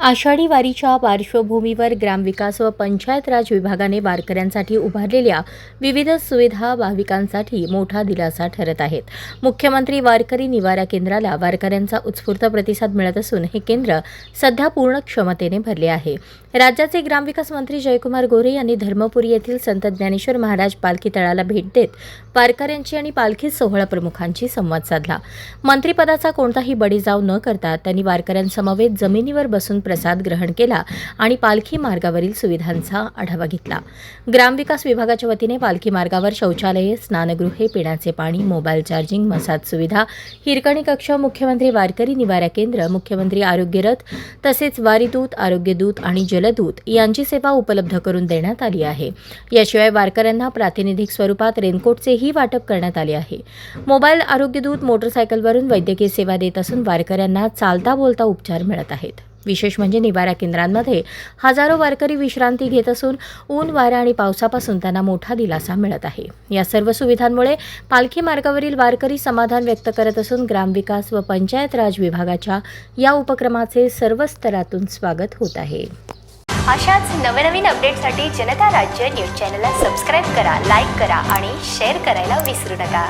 आषाढी वारीच्या पार्श्वभूमीवर ग्रामविकास व पंचायत राज विभागाने वारकऱ्यांसाठी उभारलेल्या विविध सुविधा भाविकांसाठी मोठा दिलासा ठरत आहेत. मुख्यमंत्री वारकरी निवारा केंद्राला वारकऱ्यांचा उत्स्फूर्त प्रतिसाद मिळत असून हे केंद्र सध्या पूर्ण क्षमतेने भरले आहे. राज्याचे ग्रामविकास मंत्री जयकुमार गोरे यांनी धर्मपुरी येथील संत ज्ञानेश्वर महाराज पालखी तळाला भेट देत वारकऱ्यांची आणि पालखी सोहळा प्रमुखांशी संवाद साधला. मंत्रिपदाचा कोणताही बळीजाव न करता त्यांनी वारकऱ्यांसमवेत जमिनीवर बसून प्रसाद ग्रहण केला आणि पालखी मार्गावरील सुविधांचा आढावा घेतला. ग्रामविकास विभागाच्या वतीने पालखी मार्गावर शौचालये, स्नानगृहे, पिण्याचे पाणी, मोबाईल चार्जिंग, मसाज सुविधा, हिरकणी कक्ष, मुख्यमंत्री वारकरी निवारा केंद्र, मुख्यमंत्री आरोग्य रथ तसेच वारीदूत, आरोग्यदूत आणि जलदूत यांची सेवा उपलब्ध करून देण्यात आली आहे. याशिवाय वारकऱ्यांना प्रातिनिधिक स्वरूपात रेनकोटचेही वाटप करण्यात आले आहे. मोबाईल आरोग्यदूत मोटरसायकलवरून वैद्यकीय सेवा देत असून वारकऱ्यांना चालता बोलता उपचार मिळत आहेत. विशेष म्हणजे निवारा केंद्रांमध्ये हजारो वारकरी विश्रांती घेत असून ऊन, वारा आणि पावसापासून त्यांना मोठा दिलासा मिळत आहे. या सर्व सुविधांमुळे पालखी मार्गावरील वारकरी समाधान व्यक्त करत असून ग्रामविकास व पंचायत राज विभागाच्या या उपक्रमाचे सर्व स्तरातून स्वागत होत आहे. अशाच नवनवीन अपडेटसाठी जनता राज्य न्यूज चॅनलला सबस्क्राईब करा, लाईक करा आणि शेअर करायला विसरू नका.